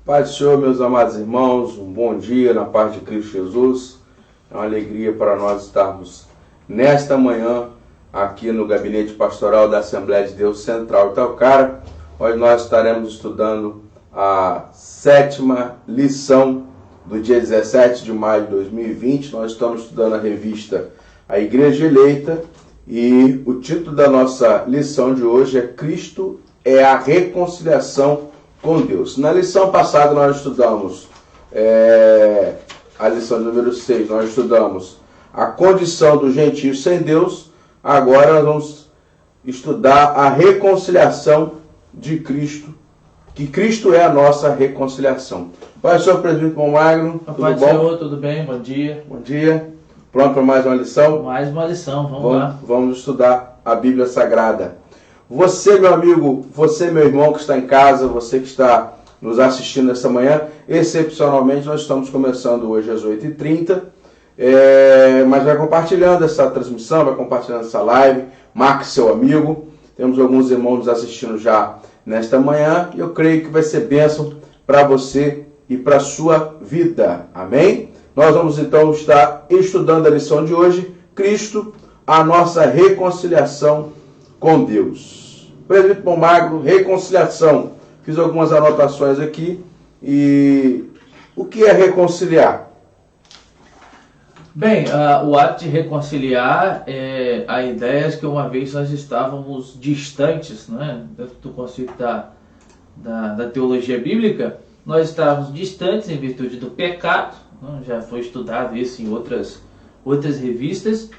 Paz do Senhor, meus amados irmãos, um bom dia na paz de Cristo Jesus. É uma alegria para nós estarmos nesta manhã aqui no Gabinete Pastoral da Assembleia de Deus Central Itaocara, onde nós estaremos estudando a 7ª lição do dia 17 de maio de 2020. Nós estamos estudando a revista A Igreja Eleita e o título da nossa lição de hoje é Cristo é a reconciliação com Deus. Na lição passada nós estudamos a lição número 6, nós estudamos a condição do gentio sem Deus. Agora nós vamos estudar a reconciliação de Cristo, que Cristo é a nossa reconciliação. Pai, senhor presbítero Magno, tudo Pai do bom? Senhor, tudo bem? Bom dia. Bom dia. Pronto para mais uma lição? Mais uma lição, vamos lá. Vamos estudar a Bíblia Sagrada. Você, meu amigo, você, meu irmão que está em casa, você que está nos assistindo esta manhã, excepcionalmente nós estamos começando hoje às 8h30, mas vai compartilhando essa transmissão, vai compartilhando essa live, marque seu amigo. Temos alguns irmãos nos assistindo já nesta manhã e eu creio que vai ser bênção para você e para a sua vida. Amém? Nós vamos então estar estudando a lição de hoje, Cristo, a nossa reconciliação com Deus. Presbítero Magno, reconciliação. Fiz algumas anotações aqui. E o que é reconciliar? Bem, o ato de reconciliar, a ideia é que uma vez nós estávamos distantes, né, dentro do conceito da teologia bíblica, nós estávamos distantes em virtude do pecado, né, já foi estudado isso em outras revistas,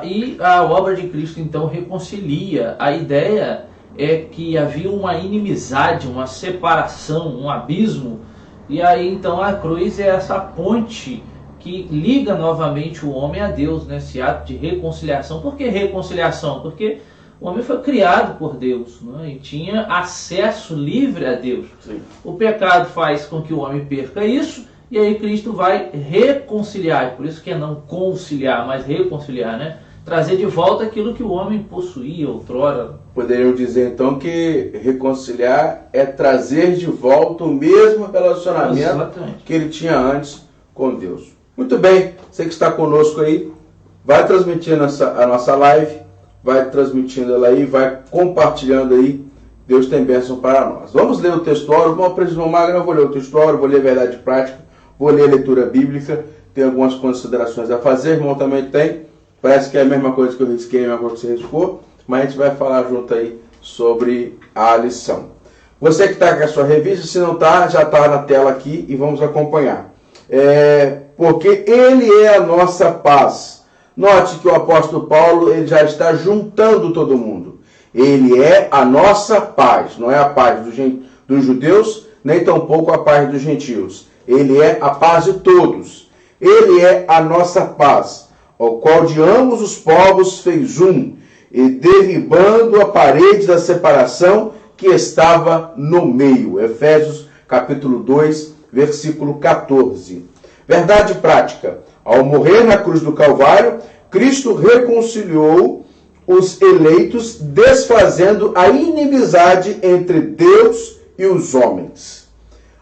e a obra de Cristo então reconcilia. A ideia é que havia uma inimizade, uma separação, um abismo, e aí então a cruz é essa ponte que liga novamente o homem a Deus, né? Esse ato de reconciliação. Por que reconciliação? Porque o homem foi criado por Deus, né? E tinha acesso livre a Deus. Sim. O pecado faz com que o homem perca isso, e aí Cristo vai reconciliar. Por isso que é não conciliar, mas reconciliar, né? Trazer de volta aquilo que o homem possuía outrora. Poderíamos dizer então que reconciliar é trazer de volta o mesmo relacionamento Exatamente. que ele tinha antes com Deus. Muito bem, você que está conosco aí, vai transmitindo a nossa live, vai transmitindo ela aí, vai compartilhando aí. Deus tem bênção para nós. Vamos ler o textuário. Bom, presbítero Magno, eu vou ler o textuário, vou ler a verdade prática, vou ler a leitura bíblica, tem algumas considerações a fazer, irmão também tem. Parece que é a mesma coisa que eu risquei, a mesma coisa que você riscou, mas a gente vai falar junto aí sobre a lição. Você que está com a sua revista, se não está, já está na tela aqui e vamos acompanhar. Porque Ele é a nossa paz. Note que o apóstolo Paulo ele já está juntando todo mundo. Ele é a nossa paz, não é a paz dos judeus, nem tampouco a paz dos gentios. Ele é a paz de todos. Ele é a nossa paz, ao qual de ambos os povos fez um, e derribando a parede da separação que estava no meio. Efésios capítulo 2, versículo 14. Verdade prática. Ao morrer na cruz do Calvário, Cristo reconciliou os eleitos, desfazendo a inimizade entre Deus e os homens.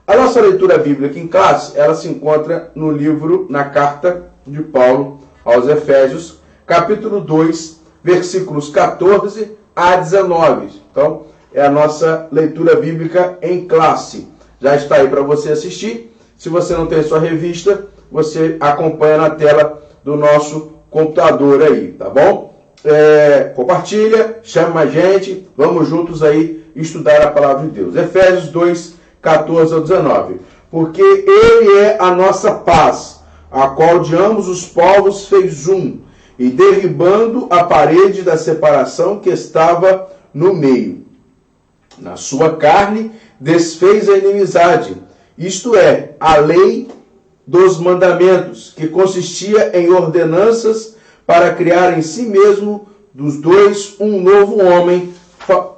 A nossa leitura bíblica em classe, ela se encontra no livro, na carta de Paulo aos Efésios, capítulo 2, versículos 14 a 19. Então, é a nossa leitura bíblica em classe. Já está aí para você assistir. Se você não tem sua revista, você acompanha na tela do nosso computador aí, tá bom? Compartilha, chama a gente, vamos juntos aí estudar a palavra de Deus. Efésios 2, 14 a 19. Porque Ele é a nossa paz, a qual de ambos os povos fez um, e derribando a parede da separação que estava no meio. Na sua carne desfez a inimizade, isto é, a lei dos mandamentos, que consistia em ordenanças para criar em si mesmo dos dois um novo homem,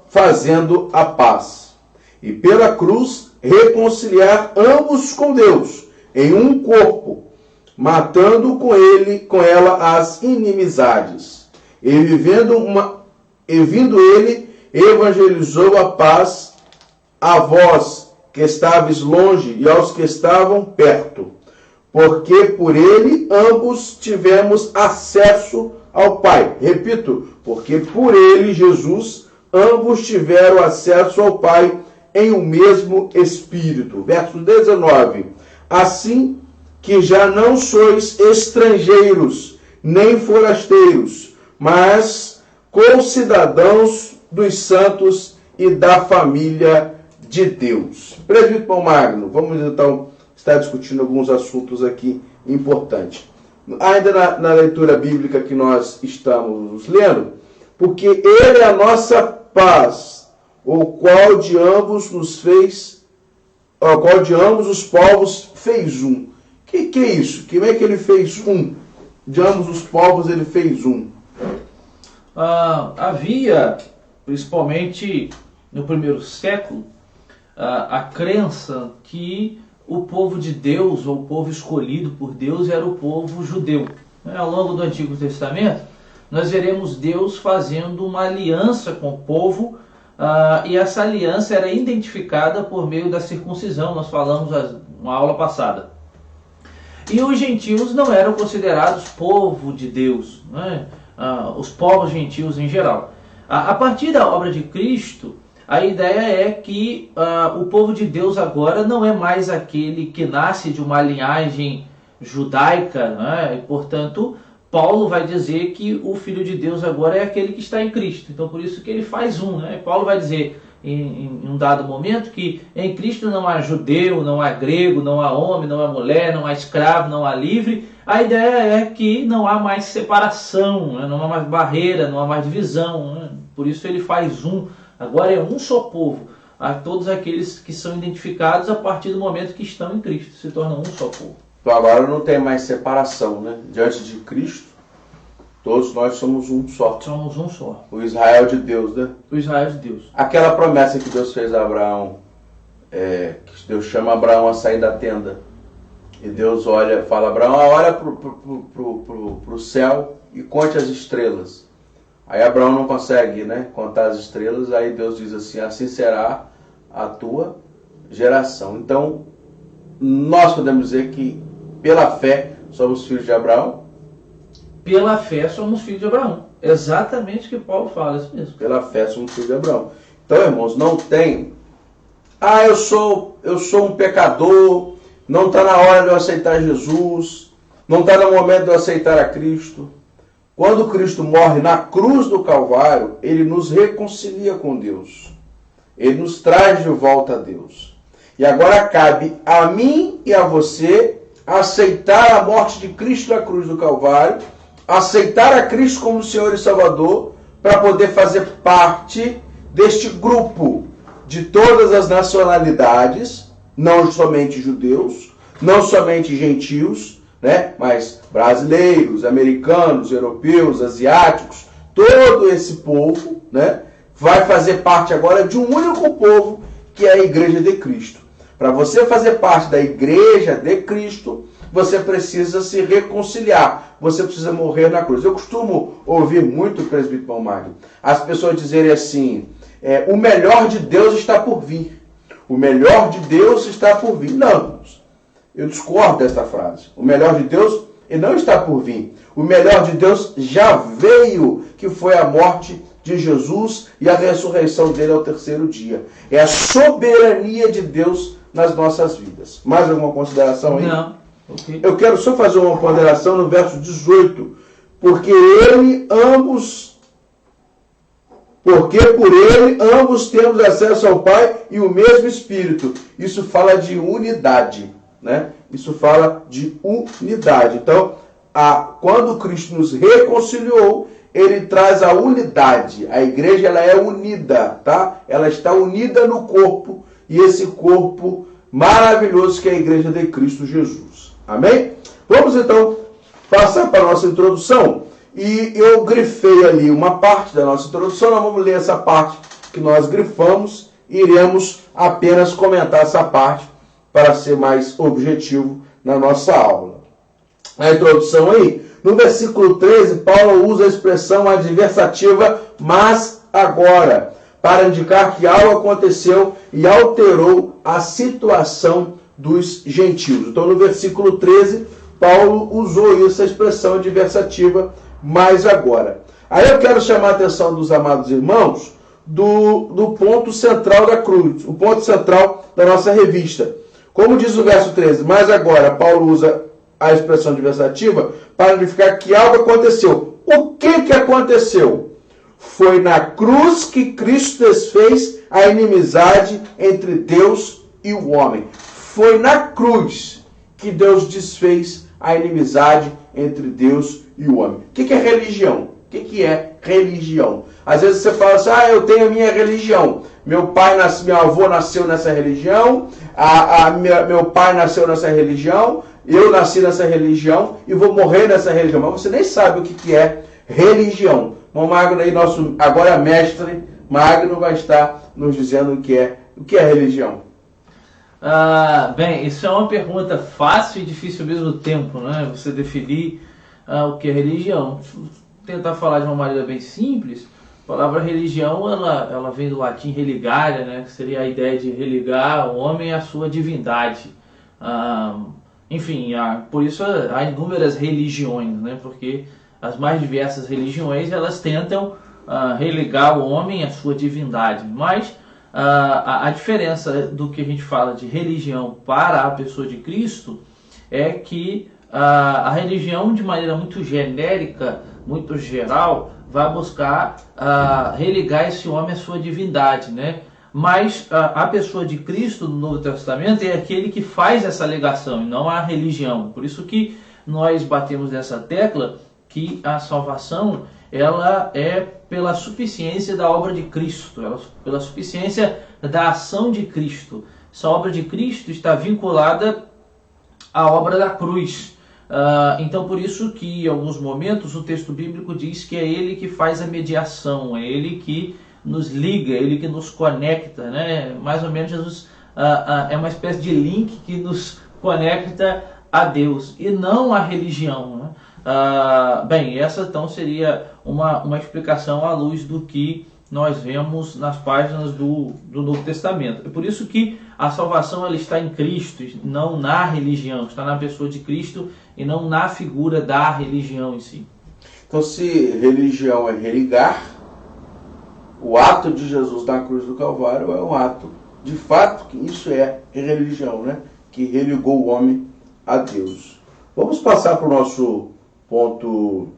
fazendo a paz. E pela cruz reconciliar ambos com Deus em um corpo, matando com ela as inimizades. E vindo ele, evangelizou a paz a vós que estáveis longe e aos que estavam perto, porque por ele ambos tivemos acesso ao Pai. Repito, porque por ele, Jesus, ambos tiveram acesso ao Pai em um mesmo Espírito. Verso 19. Assim que já não sois estrangeiros, nem forasteiros, mas concidadãos dos santos e da família de Deus. Presbítero Paulo Magno, vamos então estar discutindo alguns assuntos aqui importantes. Ainda na leitura bíblica que nós estamos lendo, porque ele é a nossa paz, o qual de ambos os povos fez um. Que é isso? Como é que ele fez um? De ambos os povos ele fez um. Havia, principalmente no primeiro século, a crença que o povo de Deus, ou o povo escolhido por Deus, era o povo judeu. Ao longo do Antigo Testamento, nós veremos Deus fazendo uma aliança com o povo, e essa aliança era identificada por meio da circuncisão. Nós falamos na aula passada. E os gentios não eram considerados povo de Deus, né? Os povos gentios em geral. A partir da obra de Cristo, a ideia é que o povo de Deus agora não é mais aquele que nasce de uma linhagem judaica, né? E, portanto, Paulo vai dizer que o Filho de Deus agora é aquele que está em Cristo. Então, por isso que ele faz um, né? Paulo vai dizer em um dado momento que em Cristo não há judeu, não há grego, não há homem, não há mulher, não há escravo, não há livre. A ideia é que não há mais separação, né? Não há mais barreira, não há mais divisão, né? Por isso ele faz um. Agora é um só povo. A todos aqueles que são identificados a partir do momento que estão em Cristo, se tornam um só povo. Então agora não tem mais separação, né? Diante de Cristo, todos nós somos um só. Somos um só. O Israel de Deus, né? O Israel de Deus. Aquela promessa que Deus fez a Abraão, que Deus chama Abraão a sair da tenda. E Deus fala, Abraão, olha pro céu e conte as estrelas. Aí Abraão não consegue, né, contar as estrelas, aí Deus diz assim será a tua geração. Então, nós podemos dizer que pela fé somos filhos de Abraão? Pela fé somos filhos de Abraão. Exatamente o que Paulo fala, é isso mesmo. Pela fé somos filhos de Abraão. Então, irmãos, não tem... eu sou um pecador, não está na hora de eu aceitar Jesus, não está no momento de eu aceitar a Cristo. Quando Cristo morre na cruz do Calvário, ele nos reconcilia com Deus. Ele nos traz de volta a Deus. E agora cabe a mim e a você aceitar a morte de Cristo na cruz do Calvário, aceitar a Cristo como Senhor e Salvador, para poder fazer parte deste grupo de todas as nacionalidades, não somente judeus, não somente gentios, né? Mas brasileiros, americanos, europeus, asiáticos, todo esse povo, né? Vai fazer parte agora de um único povo, que é a Igreja de Cristo. Para você fazer parte da Igreja de Cristo, você precisa se reconciliar, você precisa morrer na cruz. Eu costumo ouvir muito, presbítero Paulo Magno, as pessoas dizerem assim, o melhor de Deus está por vir. O melhor de Deus está por vir. Não, eu discordo desta frase. O melhor de Deus não está por vir. O melhor de Deus já veio, que foi a morte de Jesus e a ressurreição dele ao terceiro dia. É a soberania de Deus nas nossas vidas. Mais alguma consideração aí? Não. Okay. Eu quero só fazer uma ponderação no verso 18. Porque por ele ambos temos acesso ao Pai e o mesmo Espírito. Isso fala de unidade, né? Isso fala de unidade. Então, quando Cristo nos reconciliou, ele traz a unidade. A igreja ela é unida, tá? Ela está unida no corpo, e esse corpo maravilhoso que é a igreja de Cristo Jesus. Amém? Vamos então passar para a nossa introdução. E eu grifei ali uma parte da nossa introdução. Nós vamos ler essa parte que nós grifamos e iremos apenas comentar essa parte para ser mais objetivo na nossa aula. A introdução aí, no versículo 13, Paulo usa a expressão adversativa mas agora, para indicar que algo aconteceu e alterou a situação dos gentios. Então, no versículo 13, Paulo usou essa expressão adversativa, mas agora. Aí eu quero chamar a atenção dos amados irmãos do ponto central da cruz, o ponto central da nossa revista. Como diz o verso 13, mas agora, Paulo usa a expressão adversativa para indicar que algo aconteceu. O que aconteceu? Foi na cruz que Cristo desfez a inimizade entre Deus e o homem. Foi na cruz que Deus desfez a inimizade entre Deus e o homem. O que é religião? O que é religião? Às vezes você fala assim, eu tenho a minha religião. Meu avô nasceu nessa religião, meu pai nasceu nessa religião, eu nasci nessa religião e vou morrer nessa religião. Mas você nem sabe o que é religião. O Magno aí, nosso agora mestre Magno, vai estar nos dizendo o que é religião. Bem, isso é uma pergunta fácil e difícil ao mesmo tempo, né? Você definir o que é religião. Tentar falar de uma maneira bem simples, a palavra religião ela vem do latim religare, né? Que seria a ideia de religar o homem à sua divindade. Enfim, por isso há inúmeras religiões, né? Porque as mais diversas religiões elas tentam religar o homem à sua divindade, mas a diferença do que a gente fala de religião para a pessoa de Cristo é que a religião, de maneira muito genérica, muito geral, vai buscar religar esse homem à sua divindade, né? Mas a pessoa de Cristo no Novo Testamento é aquele que faz essa ligação, e não a religião. Por isso que nós batemos nessa tecla que a salvação ela é pela suficiência da obra de Cristo, pela suficiência da ação de Cristo. Essa obra de Cristo está vinculada à obra da cruz. Então, por isso que em alguns momentos o texto bíblico diz que é Ele que faz a mediação, é Ele que nos liga, é Ele que nos conecta, né? Mais ou menos Jesus é uma espécie de link que nos conecta a Deus e não a religião, né? Bem, essa então seria uma explicação à luz do que nós vemos nas páginas do Novo Testamento. É por isso que a salvação ela está em Cristo, não na religião, está na pessoa de Cristo e não na figura da religião em si. Então, se religião é religar, o ato de Jesus na cruz do Calvário é um ato, de fato, que isso é religião, né? Que religou o homem a Deus. Vamos passar para o nosso ponto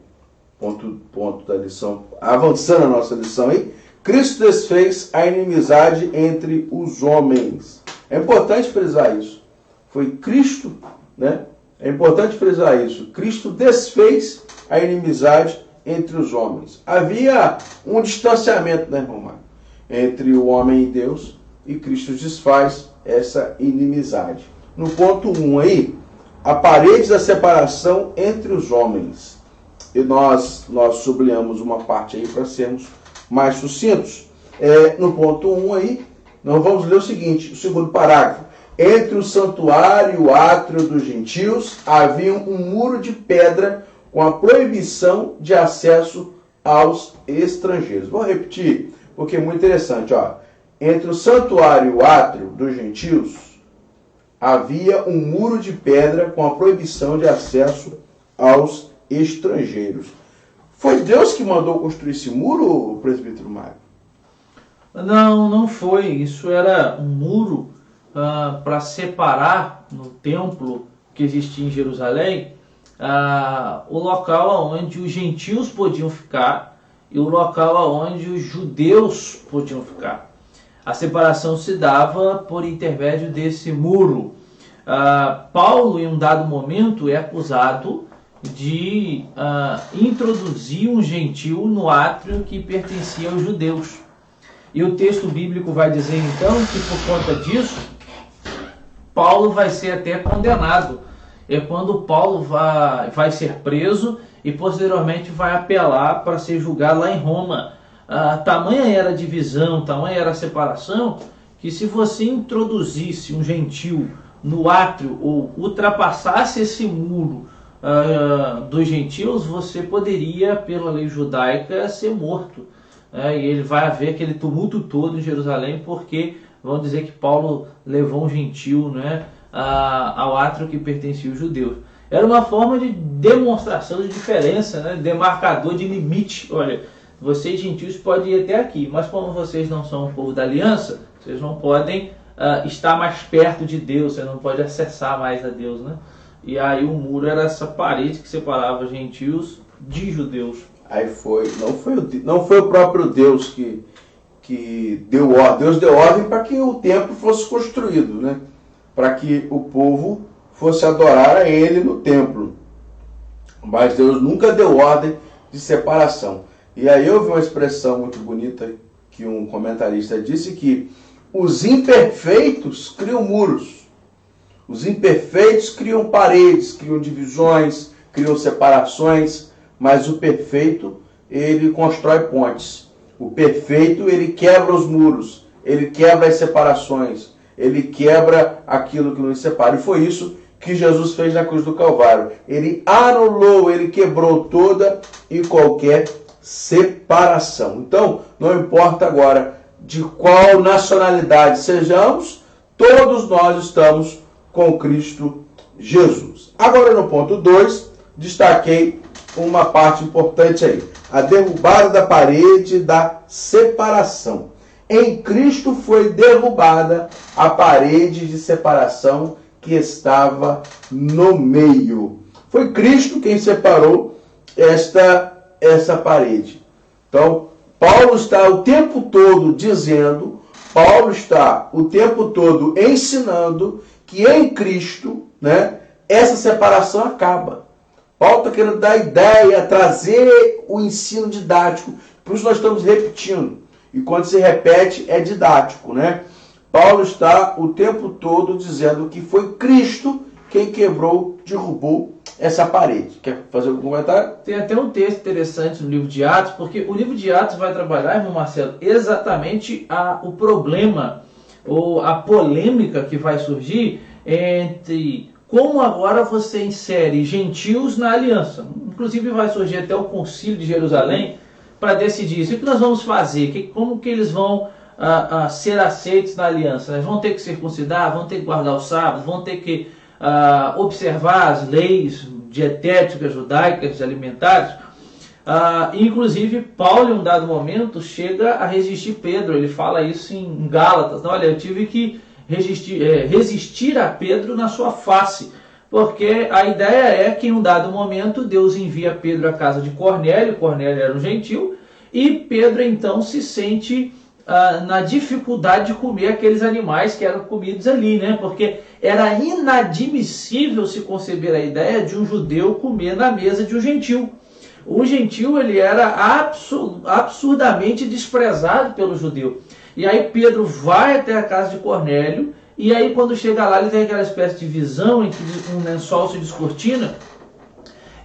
da lição, avançando a nossa lição aí. Cristo desfez a inimizade entre os homens. É importante frisar isso. Foi Cristo, né? É importante frisar isso. Cristo desfez a inimizade entre os homens. Havia um distanciamento, né, irmão Marcos, entre o homem e Deus, e Cristo desfaz essa inimizade. No ponto 1 aí, a parede da separação entre os homens. E nós sublinhamos uma parte aí para sermos mais sucintos. No ponto 1 aí, nós vamos ler o seguinte, o segundo parágrafo. Entre o santuário e o átrio dos gentios havia um muro de pedra com a proibição de acesso aos estrangeiros. Vou repetir, porque é muito interessante. Entre o santuário e o átrio dos gentios havia um muro de pedra com a proibição de acesso aos estrangeiros. Foi Deus que mandou construir esse muro, presbítero Mário? Não foi. Isso era um muro para separar no templo que existia em Jerusalém o local onde os gentios podiam ficar e o local onde os judeus podiam ficar. A separação se dava por intermédio desse muro. Paulo, em um dado momento, é acusado de introduzir um gentio no átrio que pertencia aos judeus. E o texto bíblico vai dizer então que por conta disso, Paulo vai ser até condenado. É quando Paulo vai ser preso e posteriormente vai apelar para ser julgado lá em Roma. Tamanha era a divisão, tamanha era a separação, que se você introduzisse um gentio no átrio ou ultrapassasse esse muro dos gentios, você poderia, pela lei judaica, ser morto. e ele vai haver aquele tumulto todo em Jerusalém, porque vão dizer que Paulo levou um gentil, né, ao átrio que pertencia aos judeus. Era uma forma de demonstração de diferença, né, demarcador de limite. Olha, vocês gentios podem ir até aqui, mas como vocês não são o povo da aliança, vocês não podem estar mais perto de Deus, você não pode acessar mais a Deus, né? E aí o muro era essa parede que separava gentios de judeus. Aí não foi o próprio Deus que deu ordem. Deus deu ordem para que o templo fosse construído, né? Para que o povo fosse adorar a ele no templo. Mas Deus nunca deu ordem de separação. E aí eu vi uma expressão muito bonita que um comentarista disse, que os imperfeitos criam muros. Os imperfeitos criam paredes, criam divisões, criam separações, mas o perfeito, ele constrói pontes. O perfeito, ele quebra os muros, ele quebra as separações, ele quebra aquilo que nos separa. E foi isso que Jesus fez na cruz do Calvário. Ele anulou, ele quebrou toda e qualquer separação. Então, não importa agora de qual nacionalidade sejamos, todos nós estamos com Cristo Jesus. Agora, no ponto 2, destaquei uma parte importante aí. A derrubada da parede da separação. Em Cristo foi derrubada a parede de separação que estava no meio. Foi Cristo quem separou essa parede. Então, Paulo está o tempo todo dizendo, Paulo está o tempo todo ensinando que em Cristo, né, essa separação acaba. Paulo está querendo dar ideia, trazer o ensino didático. Por isso nós estamos repetindo. E quando se repete, é didático, né? Paulo está o tempo todo dizendo que foi Cristo quem quebrou, derrubou essa parede. Quer fazer algum comentário? Tem até um texto interessante no livro de Atos, porque o livro de Atos vai trabalhar, irmão Marcelo, exatamente o problema ou a polêmica que vai surgir entre como agora você insere gentios na aliança. Inclusive vai surgir até o concílio de Jerusalém para decidir isso. O que nós vamos fazer? Como que eles vão ser aceitos na aliança? Eles vão ter que circuncidar, vão ter que guardar o sábado, vão ter que observar as leis dietéticas, judaicas, alimentares. Inclusive, Paulo, em um dado momento, chega a resistir Pedro. Ele fala isso em Gálatas. Olha, eu tive que resistir a Pedro na sua face. Porque a ideia é que, em um dado momento, Deus envia Pedro à casa de Cornélio. Cornélio era um gentil. E Pedro, então, se sente na dificuldade de comer aqueles animais que eram comidos ali, né? Porque era inadmissível se conceber a ideia de um judeu comer na mesa de um gentil. O gentil, ele era absurdamente desprezado pelo judeu. E aí Pedro vai até a casa de Cornélio, e aí quando chega lá ele tem aquela espécie de visão em que um lençol se descortina,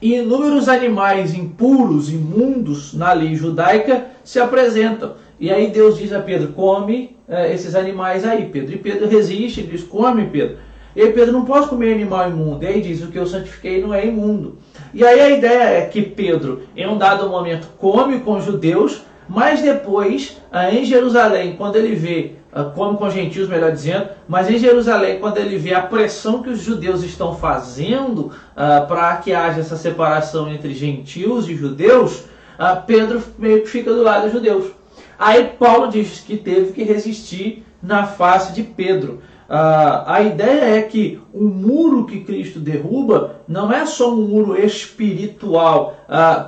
e inúmeros animais impuros, imundos na lei judaica se apresentam. E aí Deus diz a Pedro, come esses animais aí, Pedro. E Pedro resiste, ele diz, come, Pedro. E aí Pedro, não posso comer animal imundo. E aí diz, o que eu santifiquei não é imundo. E aí a ideia é que Pedro, em um dado momento, come com os judeus, mas depois, em Jerusalém, quando ele vê, come com os gentios, melhor dizendo, mas em Jerusalém, quando ele vê a pressão que os judeus estão fazendo para que haja essa separação entre gentios e judeus, Pedro meio que fica do lado dos judeus. Aí Paulo diz que teve que resistir na face de Pedro. A ideia é que o muro que Cristo derruba não é só um muro espiritual,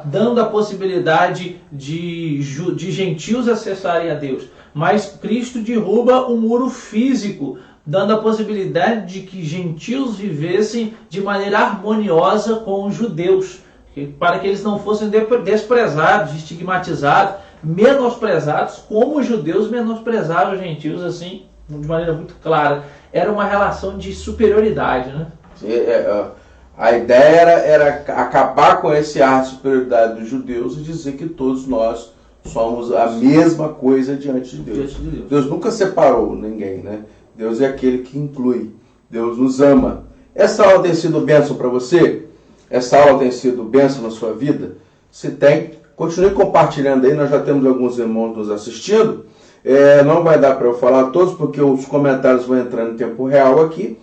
dando a possibilidade de gentios acessarem a Deus, mas Cristo derruba um muro físico, dando a possibilidade de que gentios vivessem de maneira harmoniosa com os judeus, para que eles não fossem desprezados, estigmatizados, menosprezados, como os judeus menosprezavam os gentios, assim, de maneira muito clara. Era uma relação de superioridade, né? A ideia era acabar com esse ar de superioridade dos judeus e dizer que todos nós somos a mesma coisa diante de Deus. Deus nunca separou ninguém, né? Deus é aquele que inclui. Deus nos ama. Essa aula tem sido bênção para você? Essa aula tem sido bênção na sua vida? Se tem, continue compartilhando aí, nós já temos alguns irmãos nos assistindo. Não vai dar para eu falar todos, porque os comentários vão entrando em tempo real aqui.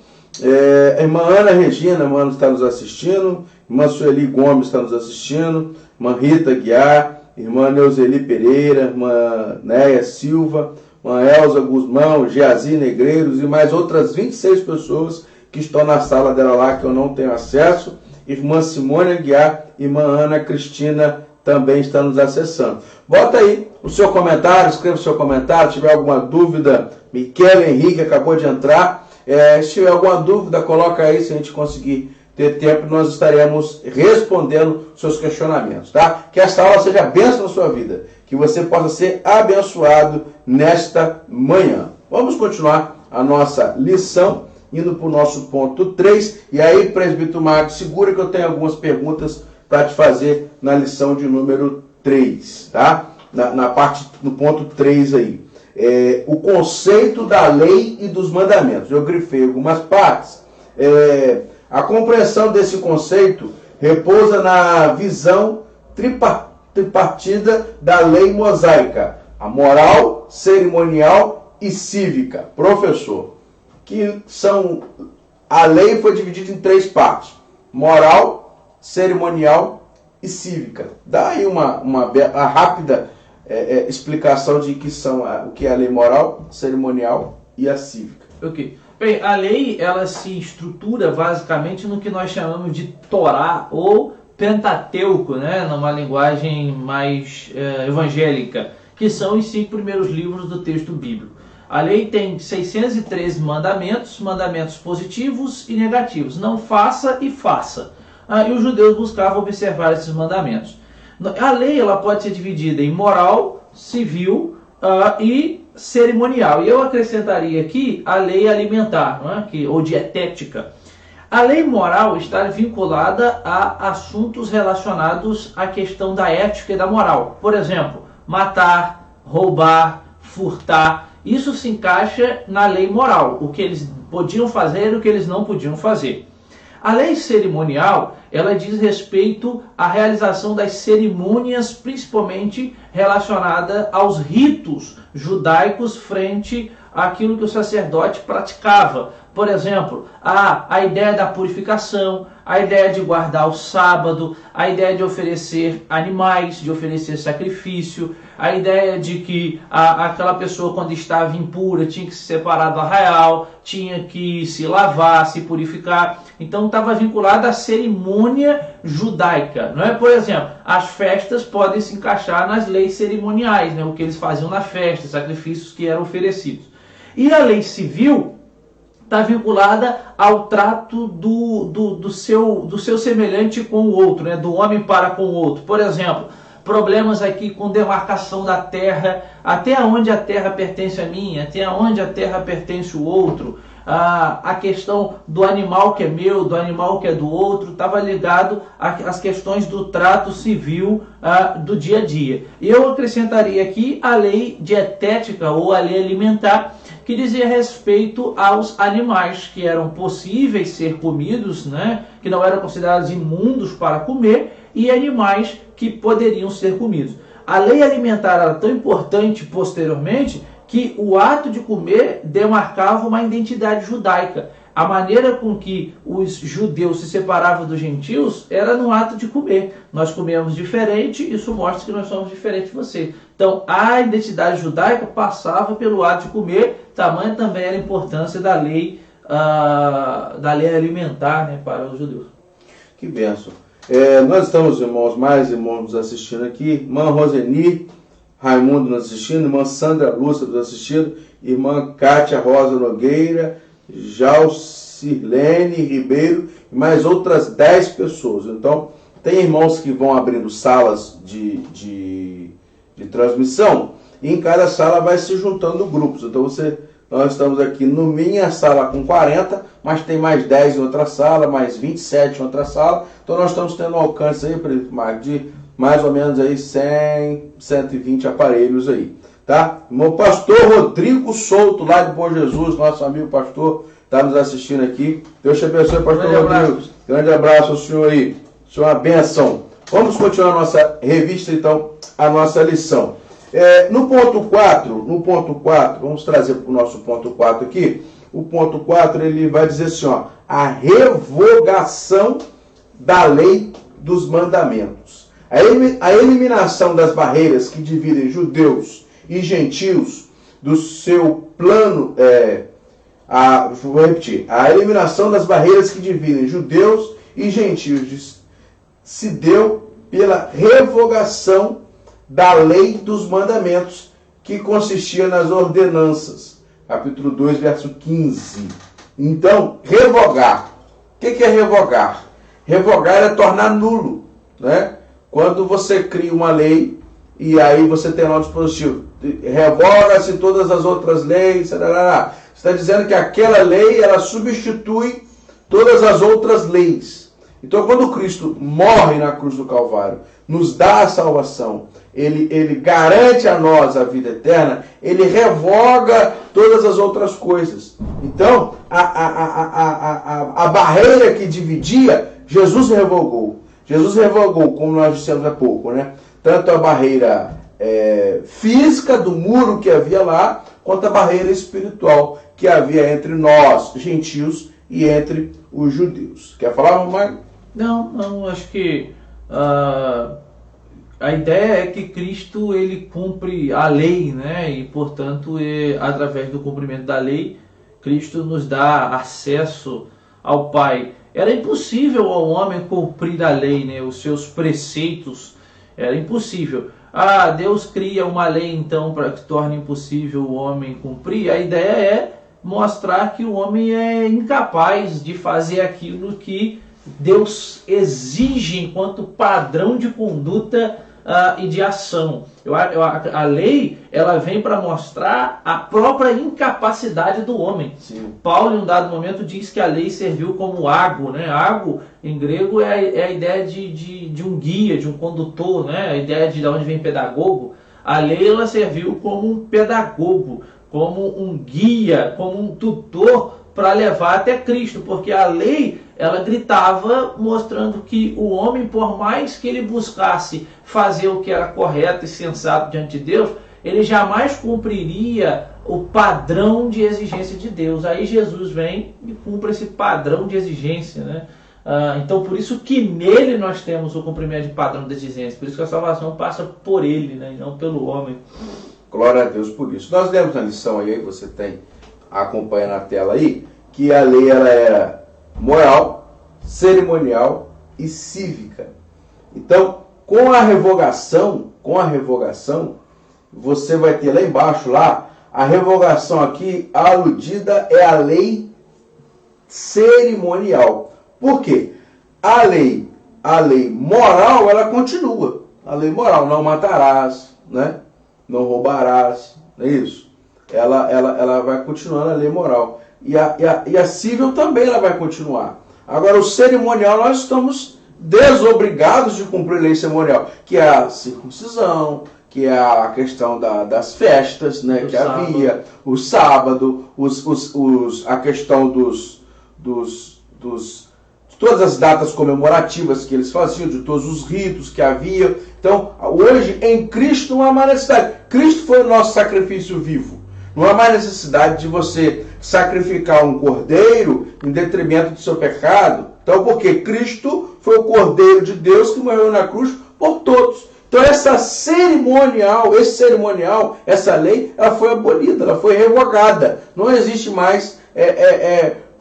A irmã Ana Regina, irmã, está nos assistindo. Irmã Sueli Gomes está nos assistindo. Irmã Rita Guiar. Irmã Neuzeli Pereira. Irmã Néia Silva. Irmã Elza Guzmão. Geazi Negreiros e mais outras 26 pessoas que estão na sala dela lá, que eu não tenho acesso. Irmã Simone Guiar. Irmã Ana Cristina também está nos acessando. Bota aí o seu comentário, escreva o seu comentário, se tiver alguma dúvida. Miquel Henrique acabou de entrar. Se tiver alguma dúvida, coloca aí, se a gente conseguir ter tempo, nós estaremos respondendo seus questionamentos, tá? Que esta aula seja bênção na sua vida, que você possa ser abençoado nesta manhã. Vamos continuar a nossa lição, indo para o nosso ponto 3, e aí, presbítero Marcos, segura que eu tenho algumas perguntas para te fazer na lição de número 3, tá? No ponto 3 aí. O conceito da lei e dos mandamentos. Eu grifei algumas partes. A compreensão desse conceito repousa na visão tripartida da lei mosaica, a moral, cerimonial e cívica. Professor, a lei foi dividida em 3 partes: moral, cerimonial e cívica. Dá aí uma rápida explicação de o que é a lei moral, cerimonial e a cívica. Ok. Bem, a lei, ela se estrutura basicamente no que nós chamamos de Torá ou Pentateuco, né, numa linguagem mais evangélica, que são os 5 primeiros livros do texto bíblico. A lei tem 613 mandamentos positivos e negativos. Não faça e faça. E os judeus buscavam observar esses mandamentos. A lei, ela pode ser dividida em moral, civil e cerimonial. E eu acrescentaria aqui a lei alimentar, não é? Ou dietética. A lei moral está vinculada a assuntos relacionados à questão da ética e da moral. Por exemplo, matar, roubar, furtar. Isso se encaixa na lei moral, o que eles podiam fazer e o que eles não podiam fazer. A lei cerimonial, ela diz respeito à realização das cerimônias, principalmente relacionada aos ritos judaicos frente àquilo que o sacerdote praticava. Por exemplo, a ideia da purificação, a ideia de guardar o sábado, a ideia de oferecer animais, de oferecer sacrifício, a ideia de que aquela pessoa, quando estava impura, tinha que se separar do arraial, tinha que se lavar, se purificar. Então estava vinculada à cerimônia judaica, não é? Por exemplo, as festas podem se encaixar nas leis cerimoniais, né? O que eles faziam na festa, sacrifícios que eram oferecidos. E a lei civil está vinculada ao trato do seu semelhante com o outro, né? Do homem para com o outro. Por exemplo, problemas aqui com demarcação da terra, até onde a terra pertence a mim, até onde a terra pertence ao outro. A questão do animal que é meu, do animal que é do outro, estava ligado às questões do trato civil do dia a dia. E eu acrescentaria aqui a lei dietética ou a lei alimentar, que dizia respeito aos animais que eram possíveis ser comidos, né, que não eram considerados imundos para comer, e animais que poderiam ser comidos. A lei alimentar era tão importante posteriormente que o ato de comer demarcava uma identidade judaica. A maneira com que os judeus se separavam dos gentios era no ato de comer. Nós comemos diferente, isso mostra que nós somos diferentes de você. Então, a identidade judaica passava pelo ato de comer, tamanha também era a importância da lei alimentar, né, para os judeus. Que bênção. Nós estamos, mais irmãos nos assistindo aqui. Irmã Roseni Raimundo nos assistindo, irmã Sandra Lúcia nos assistindo, irmã Cátia Rosa Nogueira, Jalcirlene Ribeiro e mais outras 10 pessoas. Então, tem irmãos que vão abrindo salas de transmissão e em cada sala vai se juntando grupos. Então, nós estamos aqui no minha sala com 40, mas tem mais 10 em outra sala, mais 27 em outra sala. Então, nós estamos tendo um alcance aí, de mais ou menos aí 100, 120 aparelhos aí, tá? Meu pastor Rodrigo Souto, lá de Bom Jesus, nosso amigo pastor, está nos assistindo aqui. Deus te abençoe, pastor Rodrigo. Grande abraço ao senhor aí. O senhor é uma bênção. Vamos continuar a nossa revista, então, a nossa lição. No ponto 4, vamos trazer para o nosso ponto 4 aqui. O ponto 4, ele vai dizer assim, ó, a revogação da lei dos mandamentos. A eliminação das barreiras que dividem judeus e gentios do seu plano, vou repetir, a eliminação das barreiras que dividem judeus e gentios se deu pela revogação da lei dos mandamentos, que consistia nas ordenanças. Capítulo 2, verso 15. Então, revogar. O que é revogar? Revogar é tornar nulo, né? Quando você cria uma lei e aí você tem lá um dispositivo, revoga-se todas as outras leis, você está dizendo que aquela lei, ela substitui todas as outras leis. Então, quando Cristo morre na cruz do Calvário, nos dá a salvação, ele garante a nós a vida eterna, ele revoga todas as outras coisas. Então, a barreira que dividia, Jesus revogou. Jesus revogou, como nós dissemos há pouco, né? Tanto a barreira física do muro que havia lá, quanto a barreira espiritual que havia entre nós, gentios, e entre os judeus. Quer falar, mamãe? Não, acho que a ideia é que Cristo ele cumpre a lei, né? E, portanto, através do cumprimento da lei, Cristo nos dá acesso ao Pai. Era impossível ao homem cumprir a lei, né? Os seus preceitos, era impossível. Deus cria uma lei, então, para que torne impossível o homem cumprir. A ideia é mostrar que o homem é incapaz de fazer aquilo que Deus exige enquanto padrão de conduta e de ação. A lei, ela vem para mostrar a própria incapacidade do homem. Sim. Paulo, em um dado momento, diz que a lei serviu como ágo, né? Ágo, em grego, é a ideia de um guia, de um condutor, né? A ideia de onde vem pedagogo. A lei, ela serviu como um pedagogo, como um guia, como um tutor para levar até Cristo, porque a lei, ela gritava mostrando que o homem, por mais que ele buscasse fazer o que era correto e sensato diante de Deus, ele jamais cumpriria o padrão de exigência de Deus. Aí Jesus vem e cumpre esse padrão de exigência, né? Então, por isso que nele nós temos o cumprimento de padrão de exigência, por isso que a salvação passa por ele, né? E não pelo homem. Glória a Deus por isso. Nós lemos na lição aí, você tem, acompanha na tela aí, que a lei ela era moral, cerimonial e cívica. Então, com a revogação, você vai ter lá embaixo, lá, a revogação aqui aludida é a lei cerimonial. Por quê? A lei moral, ela continua. A lei moral, não matarás, né? Não roubarás, não é isso? Ela vai continuando a lei moral. E a civil também ela vai continuar. Agora, o cerimonial, nós estamos desobrigados de cumprir a lei cerimonial, que é a circuncisão, que é a questão das festas, né, que havia, o sábado, a questão todas as datas comemorativas que eles faziam, de todos os ritos que havia. Então, hoje, em Cristo não há mais necessidade. Cristo foi o nosso sacrifício vivo. Não há mais necessidade de você sacrificar um cordeiro em detrimento do seu pecado. Então, porque Cristo foi o cordeiro de Deus que morreu na cruz por todos. Então, essa lei, ela foi abolida, ela foi revogada. Não existe mais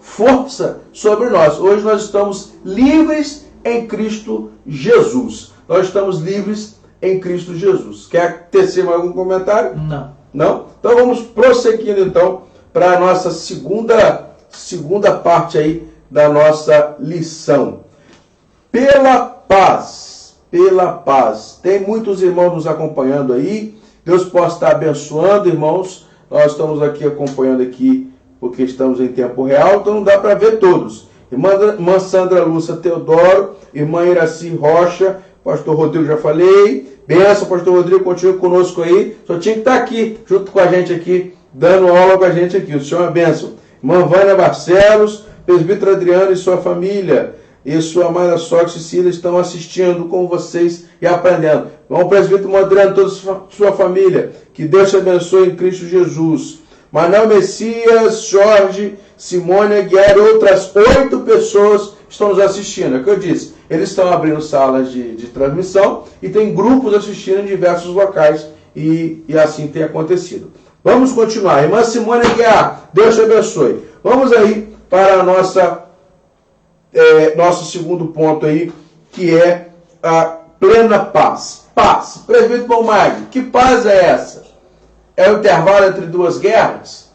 força sobre nós. Hoje nós estamos livres em Cristo Jesus. Nós estamos livres em Cristo Jesus. Quer tecer mais algum comentário? Não? Então vamos prosseguindo então para a nossa segunda parte aí da nossa lição. Pela paz. Tem muitos irmãos nos acompanhando aí. Deus possa estar abençoando, irmãos. Nós estamos aqui acompanhando aqui porque estamos em tempo real, então não dá para ver todos. Irmã Sandra Lúcia Teodoro, irmã Iraci Rocha, pastor Rodrigo já falei. Benção, pastor Rodrigo, continue conosco aí. Só tinha que estar aqui, junto com a gente aqui, dando aula com a gente aqui. O senhor é benção. Irmã Vânia Barcelos, presbítero Adriano e sua família. e sua amada sogra Cecília estão assistindo com vocês e aprendendo. Vamos, presbítero Modreno, toda sua família. Que Deus te abençoe em Cristo Jesus. Manuel Messias, Jorge, Simone Aguiar e outras 8 pessoas estão nos assistindo. É o que eu disse. Eles estão abrindo salas de transmissão e tem grupos assistindo em diversos locais e assim tem acontecido. Vamos continuar. Irmã Simone Aguiar, Deus te abençoe. Vamos aí para a nosso segundo ponto aí, que é a plena paz. Paz. Presbítero Bomag, que paz é essa? É o intervalo entre 2 guerras?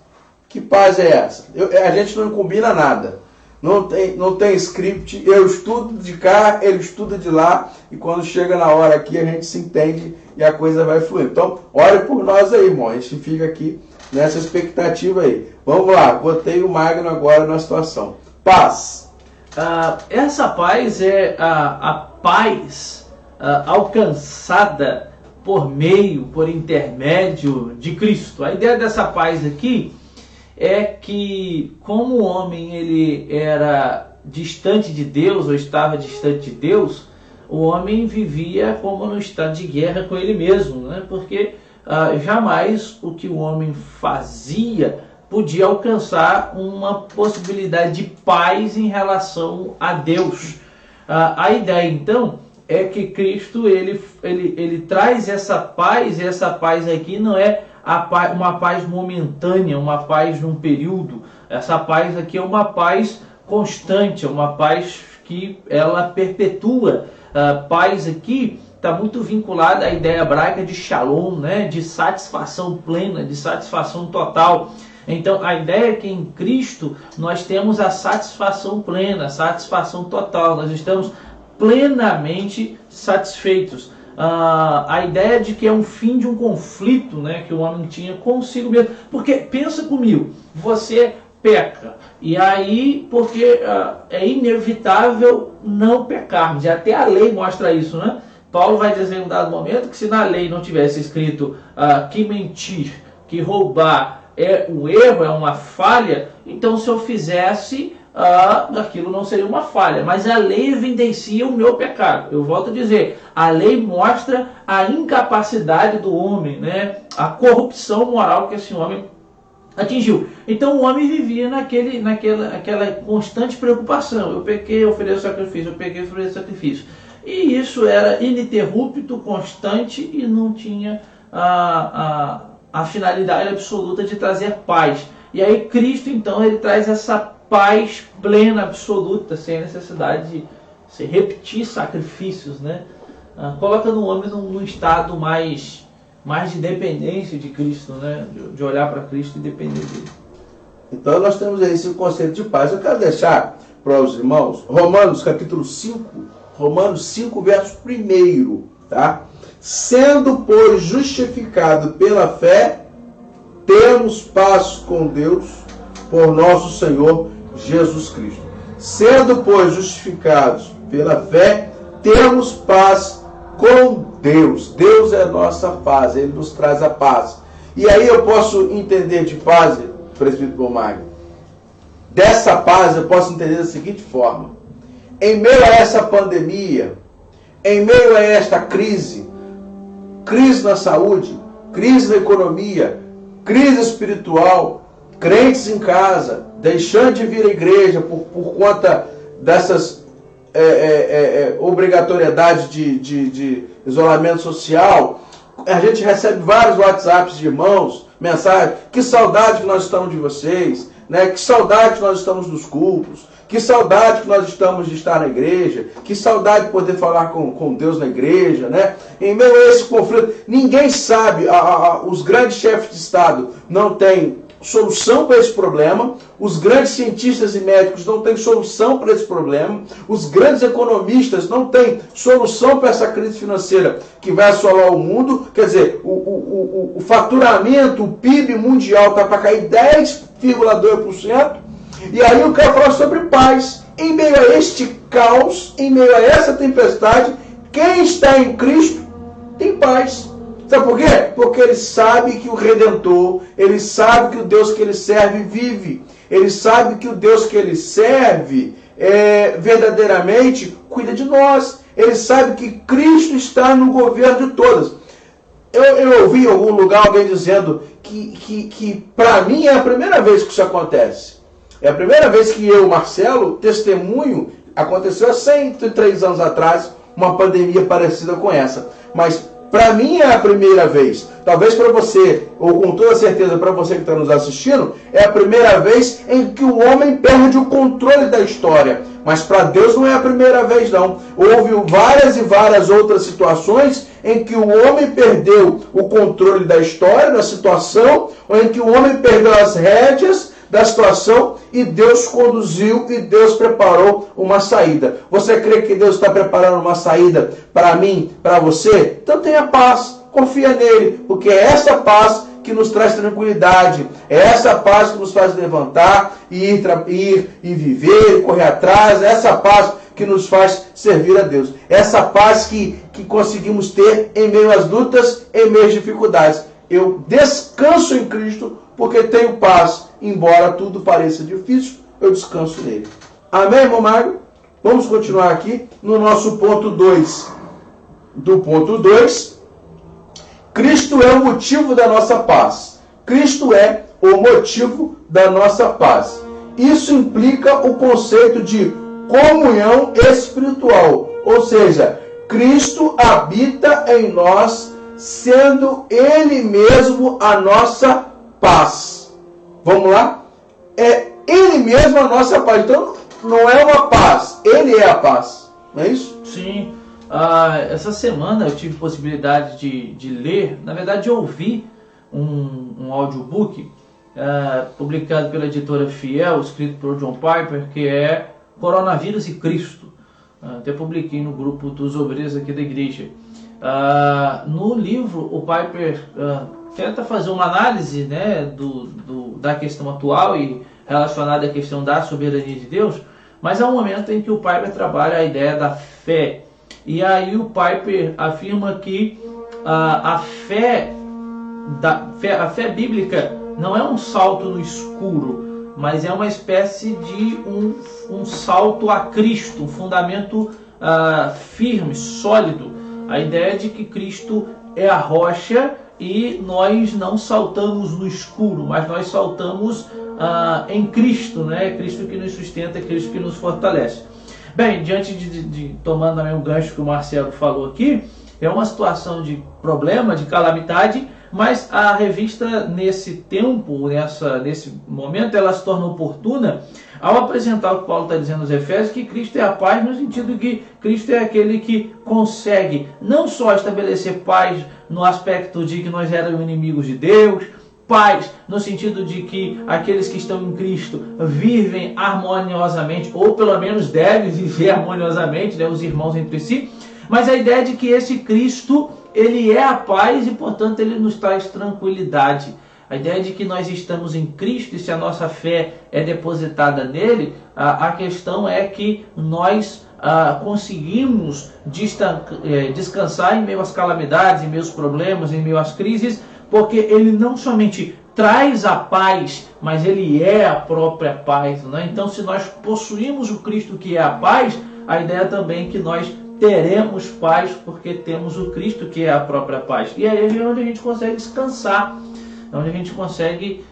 Que paz é essa? A gente não combina nada. Não tem script. Eu estudo de cá, ele estuda de lá. E quando chega na hora aqui, a gente se entende e a coisa vai fluir. Então, ore por nós aí, irmão. A gente fica aqui nessa expectativa aí. Vamos lá. Botei o Magno agora na situação. Paz. Essa paz é a paz alcançada por intermédio de Cristo. A ideia dessa paz aqui é que, como o homem ele era distante de Deus, ou estava distante de Deus, o homem vivia como num estado de guerra com ele mesmo, né? Porque jamais o que o homem fazia podia alcançar uma possibilidade de paz em relação a Deus. A ideia, então, é que Cristo ele traz essa paz, e essa paz aqui não é uma paz momentânea, uma paz num período. Essa paz aqui é uma paz constante, é uma paz que ela perpetua. Paz aqui está muito vinculada à ideia hebraica de shalom, né? De satisfação plena, de satisfação total. Então, a ideia é que em Cristo nós temos a satisfação plena, a satisfação total. Nós estamos plenamente satisfeitos. A ideia de que é um fim de um conflito, né, que o homem tinha consigo mesmo. Porque, pensa comigo, você peca. E aí, porque é inevitável não pecarmos. E até a lei mostra isso, né? Paulo vai dizer em um dado momento que se na lei não tivesse escrito que mentir, que roubar é um erro, é uma falha, então se eu fizesse, aquilo não seria uma falha. Mas a lei evidencia o meu pecado. Eu volto a dizer, a lei mostra a incapacidade do homem, né? A corrupção moral que esse homem atingiu. Então o homem vivia naquela constante preocupação. Eu pequei, eu ofereço sacrifício, eu pequei, eu ofereço sacrifício. E isso era ininterrupto, constante e não tinha a finalidade absoluta de trazer paz. E aí Cristo, então, ele traz essa paz plena, absoluta, sem a necessidade de se repetir sacrifícios, né? Coloca no homem num estado mais de dependência de Cristo, né? De olhar para Cristo e depender dele. Então nós temos aí esse conceito de paz. Eu quero deixar para os irmãos Romanos capítulo 5, Romanos 5, verso 1, tá? Sendo, pois, justificado pela fé, temos paz com Deus por nosso Senhor Jesus Cristo. Sendo, pois, justificados pela fé, temos paz com Deus. Deus é a nossa paz, Ele nos traz a paz. E aí eu posso entender de paz, presbítero Bomag, dessa paz eu posso entender da seguinte forma: em meio a essa pandemia, em meio a esta crise na saúde, crise na economia, crise espiritual, crentes em casa, deixando de vir à igreja por conta dessas obrigatoriedades de isolamento social, a gente recebe vários WhatsApps de irmãos, mensagens, que saudade que nós estamos de vocês, né? Que saudade que nós estamos dos cultos, que saudade que nós estamos de estar na igreja, que saudade de poder falar com Deus na igreja, né? Em meio a esse conflito, ninguém sabe, os grandes chefes de Estado não têm solução para esse problema, os grandes cientistas e médicos não têm solução para esse problema, os grandes economistas não têm solução para essa crise financeira que vai assolar o mundo. Quer dizer, o faturamento, o PIB mundial está para cair 10,2%, e aí eu quero falar sobre paz. Em meio a este caos, em meio a essa tempestade, quem está em Cristo tem paz. Sabe por quê? Porque ele sabe que o Redentor, ele sabe que o Deus que ele serve vive. Ele sabe que o Deus que ele serve verdadeiramente cuida de nós. Ele sabe que Cristo está no governo de todas. Eu ouvi em algum lugar alguém dizendo que para mim é a primeira vez que isso acontece. É a primeira vez que eu, Marcelo, testemunho, aconteceu há 103 anos atrás, uma pandemia parecida com essa. Mas para mim é a primeira vez. Talvez para você, ou com toda certeza para você que está nos assistindo, é a primeira vez em que o homem perde o controle da história. Mas para Deus não é a primeira vez, não. Houve várias e várias outras situações em que o homem perdeu o controle da história, da situação, ou em que o homem perdeu as rédeas da situação e Deus conduziu e Deus preparou uma saída. Você crê que Deus está preparando uma saída para mim, para você? Então tenha paz, confia nele, porque é essa paz que nos traz tranquilidade, é essa paz que nos faz levantar e ir e viver, correr atrás, é essa paz que nos faz servir a Deus. Essa paz que conseguimos ter em meio às lutas, em meio às dificuldades. Eu descanso em Cristo porque tenho paz, embora tudo pareça difícil, eu descanso nele. Amém, irmão Mário? Vamos continuar aqui no nosso ponto 2. Do ponto 2, Cristo é o motivo da nossa paz. Cristo é o motivo da nossa paz. Isso implica o conceito de comunhão espiritual, ou seja, Cristo habita em nós, sendo Ele mesmo a nossa paz. Vamos lá? É Ele mesmo a nossa paz. Então, não é uma paz, Ele é a paz. Não é isso? Sim. Essa semana eu tive possibilidade de ler, na verdade de ouvir um audiobook publicado pela editora Fiel, escrito por John Piper, que é Coronavírus e Cristo. Até publiquei no grupo dos obreiros aqui da igreja. No livro, o Piper tenta fazer uma análise, né, da questão atual e relacionada à questão da soberania de Deus, mas há um momento em que o Piper trabalha a ideia da fé. E aí o Piper afirma que a fé bíblica não é um salto no escuro, mas é uma espécie de um salto a Cristo, um fundamento firme, sólido. A ideia de que Cristo é a rocha e nós não saltamos no escuro, mas nós saltamos em Cristo, né? Cristo que nos sustenta, Cristo que nos fortalece. Bem, diante de tomando também o gancho que o Marcelo falou aqui, é uma situação de problema, de calamidade, mas a revista nesse tempo, nesse momento, ela se torna oportuna ao apresentar o que Paulo está dizendo aos Efésios, que Cristo é a paz, no sentido que Cristo é aquele que consegue não só estabelecer paz no aspecto de que nós éramos inimigos de Deus, paz no sentido de que aqueles que estão em Cristo vivem harmoniosamente, ou pelo menos devem viver harmoniosamente, né, os irmãos entre si, mas a ideia de que esse Cristo, ele é a paz e, portanto, ele nos traz tranquilidade. A ideia de que nós estamos em Cristo e se a nossa fé é depositada nele, a questão é que nós conseguimos descansar em meio às calamidades, em meio aos problemas, em meio às crises, porque ele não somente traz a paz, mas ele é a própria paz, né? Então, se nós possuímos o Cristo que é a paz, a ideia também é que nós teremos paz, porque temos o Cristo que é a própria paz. E aí é onde a gente consegue descansar, é onde a gente consegue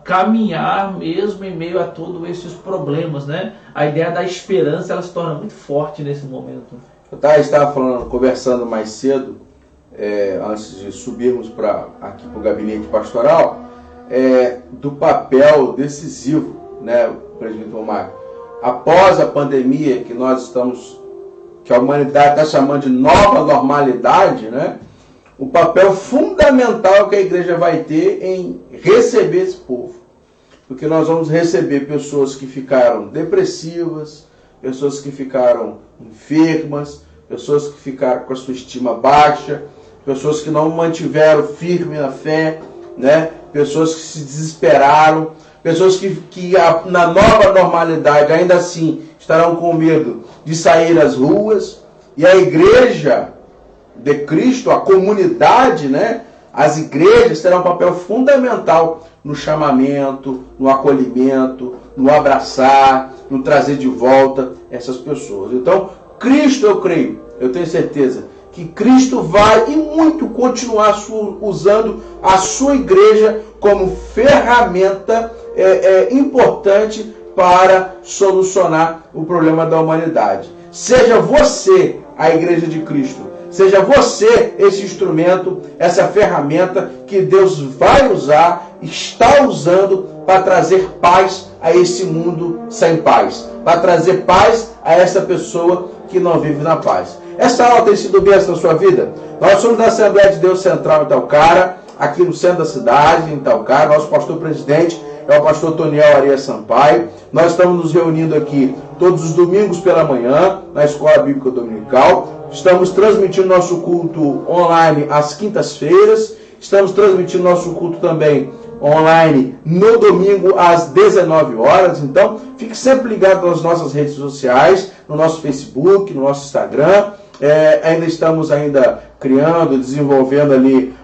caminhar mesmo em meio a todos esses problemas, né? A ideia da esperança, ela se torna muito forte nesse momento. Eu estava conversando mais cedo, antes de subirmos aqui para o gabinete pastoral, do papel decisivo, né, presbítero Marco, após a pandemia que a humanidade está chamando de nova normalidade, né, o papel fundamental que a igreja vai ter em receber esse povo. Porque nós vamos receber pessoas que ficaram depressivas, pessoas que ficaram enfermas, pessoas que ficaram com a sua estima baixa, pessoas que não mantiveram firme na fé, né? Pessoas que se desesperaram, pessoas que na nova normalidade ainda assim estarão com medo de sair às ruas. E a igreja de Cristo, a comunidade, né? As igrejas terão um papel fundamental no chamamento, no acolhimento, no abraçar, no trazer de volta essas pessoas. Então, Cristo, eu creio, eu tenho certeza, que Cristo vai e muito continuar usando a sua igreja como ferramenta importante para solucionar o problema da humanidade. Seja você a igreja de Cristo, seja você esse instrumento, essa ferramenta que Deus vai usar, está usando para trazer paz a esse mundo sem paz, para trazer paz a essa pessoa que não vive na paz. Essa aula tem sido bênção na sua vida? Nós somos da Assembleia de Deus Central em Itaocara, aqui no centro da cidade, em Itaocara. Nosso pastor presidente é o pastor Toniel Arias Sampaio. Nós estamos nos reunindo aqui todos os domingos pela manhã, na Escola Bíblica Dominical. Estamos transmitindo nosso culto online às quintas-feiras. Estamos transmitindo nosso culto também online no domingo às 19 horas. Então, fique sempre ligado nas nossas redes sociais, no nosso Facebook, no nosso Instagram. Ainda estamos criando, desenvolvendo ali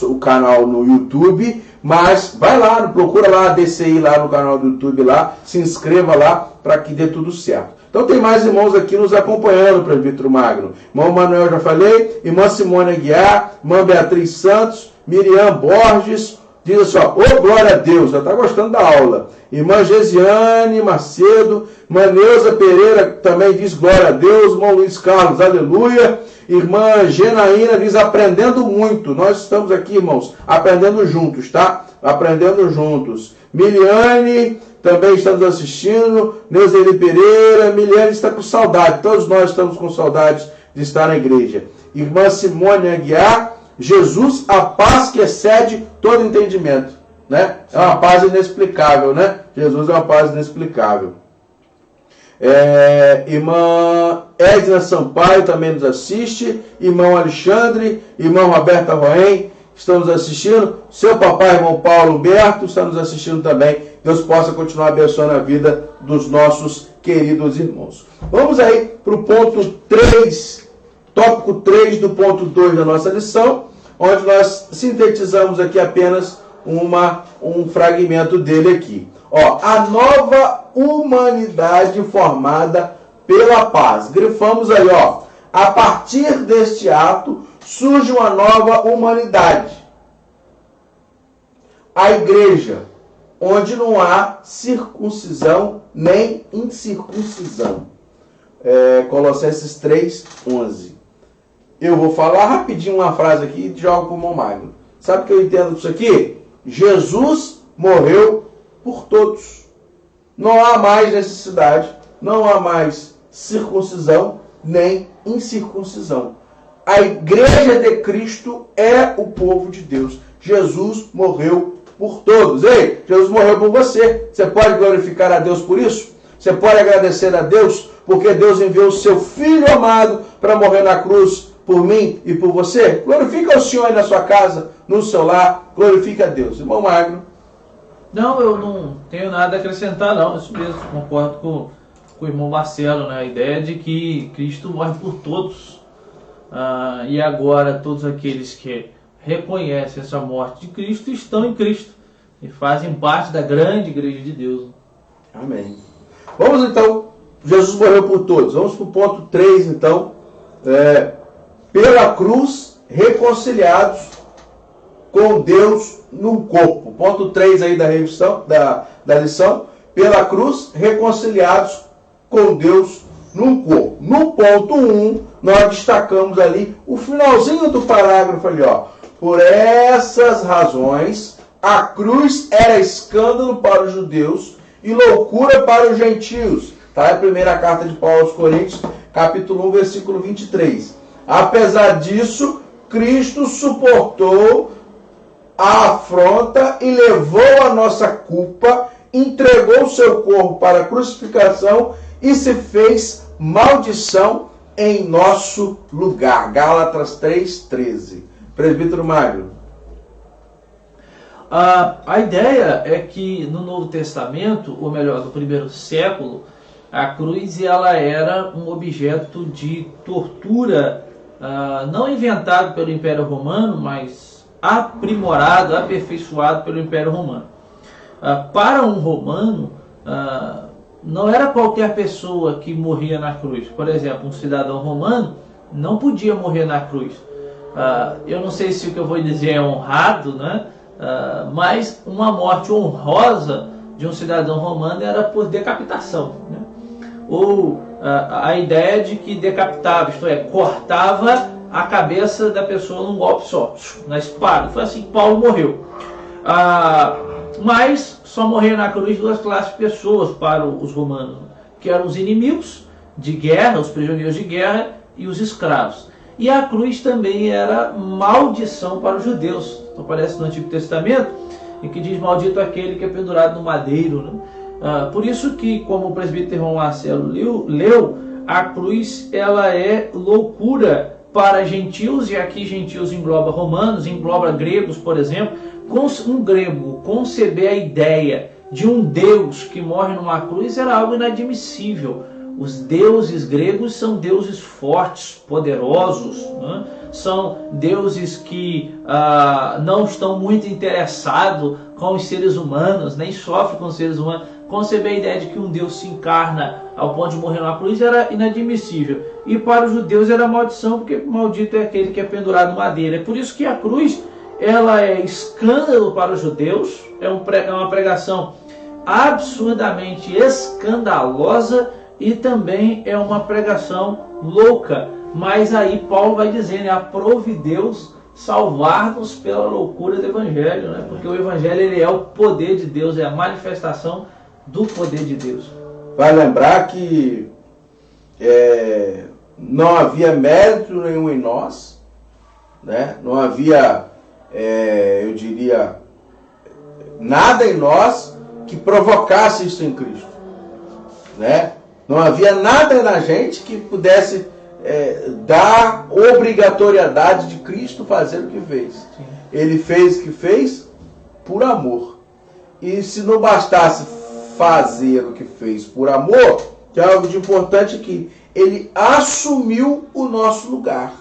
o canal no YouTube, mas vai lá, procura lá a DCI lá no canal do YouTube lá, se inscreva lá para que dê tudo certo. Então tem mais irmãos aqui nos acompanhando, presbítero Magno. Irmão Manuel, já falei, irmã Simone Aguiar, irmã Beatriz Santos, Miriam Borges, diz assim, ô glória a Deus, já está gostando da aula. Irmã Gesiane Macedo, irmã Neuza Pereira também diz glória a Deus, irmão Luiz Carlos, aleluia. Irmã Genaína diz aprendendo muito. Nós estamos aqui, irmãos, aprendendo juntos, tá? Aprendendo juntos. Miliane também estamos assistindo. Neuzeli Pereira, Miliane está com saudade. Todos nós estamos com saudades de estar na igreja. Irmã Simone Aguiar, Jesus, a paz que excede todo entendimento, né? É uma paz inexplicável, né? Jesus é uma paz inexplicável. Irmã Edna Sampaio também nos assiste, irmão Alexandre, irmão Roberta Roen, estamos assistindo, seu papai, irmão Paulo Humberto, está nos assistindo também. Deus possa continuar abençoando a vida dos nossos queridos irmãos. Vamos aí para o ponto 3, tópico 3 do ponto 2 da nossa lição, onde nós sintetizamos aqui apenas um fragmento dele aqui. A nova humanidade formada pela paz. Grifamos aí, a partir deste ato surge uma nova humanidade. A igreja, onde não há circuncisão nem incircuncisão. Colossenses 3:11. Eu vou falar rapidinho uma frase aqui e jogo para o irmão Magno. Sabe o que eu entendo disso aqui? Jesus morreu por todos. Não há mais necessidade, não há mais circuncisão nem incircuncisão. A igreja de Cristo é o povo de Deus. Jesus morreu por todos. Ei, Jesus morreu por você. Você pode glorificar a Deus por isso? Você pode agradecer a Deus porque Deus enviou o seu Filho amado para morrer na cruz por mim e por você? Glorifica o Senhor aí na sua casa, no seu lar. Glorifica a Deus. Irmão Magno. Não, eu não tenho nada a acrescentar, não. Isso mesmo, concordo com o irmão Marcelo, né? A ideia de que Cristo morre por todos. E agora todos aqueles que reconhecem essa morte de Cristo estão em Cristo e fazem parte da grande igreja de Deus. Amém. Vamos então, Jesus morreu por todos. Vamos para o ponto 3 então. Pela cruz, reconciliados com Deus num corpo. Ponto 3 aí da revisão, da lição. Pela cruz, reconciliados com Deus num corpo. No ponto 1, nós destacamos ali o finalzinho do parágrafo ali, Por essas razões, a cruz era escândalo para os judeus e loucura para os gentios. Tá? É a primeira carta de Paulo aos Coríntios, capítulo 1, versículo 23. Apesar disso, Cristo suportou a afronta e levou a nossa culpa, entregou o seu corpo para a crucificação e se fez maldição em nosso lugar. Gálatas 3:13. Presbítero Magno. A ideia é que no Novo Testamento, ou melhor, no primeiro século, a cruz ela era um objeto de tortura, não inventado pelo Império Romano, mas aprimorado, aperfeiçoado pelo Império Romano. Para um romano, não era qualquer pessoa que morria na cruz. Por exemplo, um cidadão romano não podia morrer na cruz. Eu não sei se o que eu vou dizer é honrado, né? Mas uma morte honrosa de um cidadão romano era por decapitação, né? Ou a ideia de que decapitava, isto é, cortava a cabeça da pessoa num golpe só, na espada. Foi assim que Paulo morreu. Mas só morreram na cruz duas classes de pessoas para os romanos, que eram os inimigos de guerra, os prisioneiros de guerra e os escravos. E a cruz também era maldição para os judeus. Então aparece no Antigo Testamento, em que diz: maldito aquele que é pendurado no madeiro, né? Por isso que, como o presbítero irmão Marcelo leu, a cruz ela é loucura para gentios, e aqui gentios engloba romanos, engloba gregos, por exemplo. Um grego conceber a ideia de um Deus que morre numa cruz era algo inadmissível. Os deuses gregos são deuses fortes, poderosos, né? São deuses que não estão muito interessados com os seres humanos, nem sofrem com os seres humanos. Conceber a ideia de que um Deus se encarna ao ponto de morrer na cruz era inadmissível. E para os judeus era maldição, porque maldito é aquele que é pendurado no madeiro. É por isso que a cruz ela é escândalo para os judeus, é uma pregação absurdamente escandalosa, e também é uma pregação louca. Mas aí Paulo vai dizendo: aprove Deus salvar-nos pela loucura do Evangelho, né? Porque o Evangelho ele é o poder de Deus, é a manifestação do poder de Deus. Vai lembrar que não havia mérito nenhum em nós, né? Não havia, eu diria, nada em nós que provocasse isso em Cristo, né? Não havia nada na gente que pudesse dar obrigatoriedade de Cristo fazer o que fez. Sim. Ele fez o que fez por amor. E se não bastasse fazer o que fez por amor, que é algo de importante aqui, ele assumiu o nosso lugar.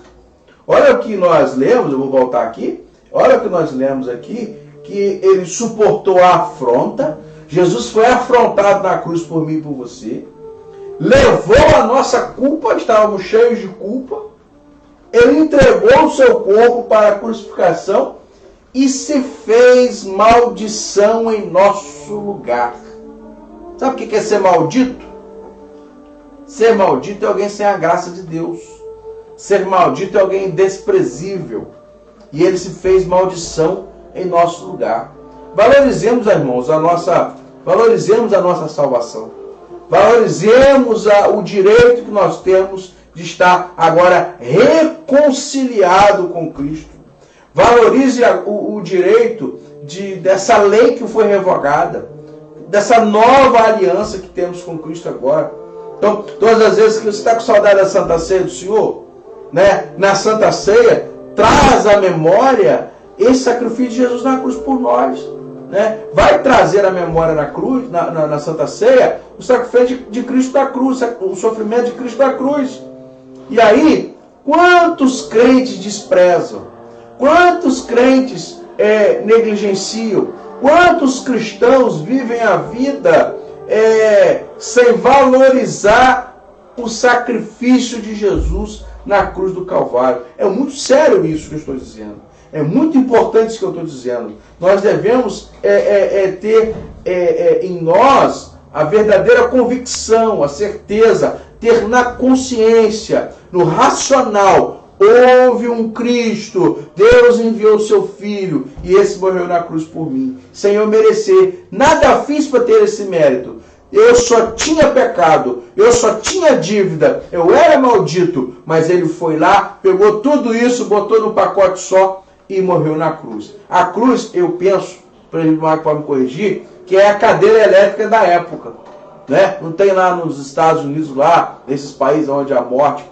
Olha o que nós lemos, eu vou voltar aqui, olha o que nós lemos aqui, que ele suportou a afronta. Jesus foi afrontado na cruz por mim e por você. Levou a nossa culpa, estávamos cheios de culpa. Ele entregou o seu corpo para a crucificação e se fez maldição em nosso lugar. Sabe o que é ser maldito? Ser maldito é alguém sem a graça de Deus. Ser maldito é alguém desprezível. E ele se fez maldição em nosso lugar. Valorizemos, irmãos, valorizemos a nossa salvação. Valorizemos o direito que nós temos de estar agora reconciliado com Cristo. Valorize o direito dessa lei que foi revogada, dessa nova aliança que temos com Cristo agora. Então, todas as vezes que você está com saudade da Santa Ceia do Senhor, né, na Santa Ceia, traz à memória esse sacrifício de Jesus na cruz por nós. Né? Vai trazer a memória na cruz, na Santa Ceia, o sacrifício de Cristo da cruz, o sofrimento de Cristo da cruz. E aí, quantos crentes desprezam? Quantos crentes negligenciam? Quantos cristãos vivem a vida sem valorizar o sacrifício de Jesus na cruz do Calvário? É muito sério isso que eu estou dizendo. É muito importante isso que eu estou dizendo. Nós devemos ter em nós a verdadeira convicção, a certeza, ter na consciência, no racional, houve um Cristo, Deus enviou o seu Filho e esse morreu na cruz por mim, sem eu merecer. Nada fiz para ter esse mérito. Eu só tinha pecado, eu só tinha dívida, eu era maldito, mas ele foi lá, pegou tudo isso, botou num pacote só e morreu na cruz. A cruz, eu penso, para ele pode me corrigir, que é a cadeira elétrica da época. Né? Não tem lá nos Estados Unidos, lá, nesses países onde a morte,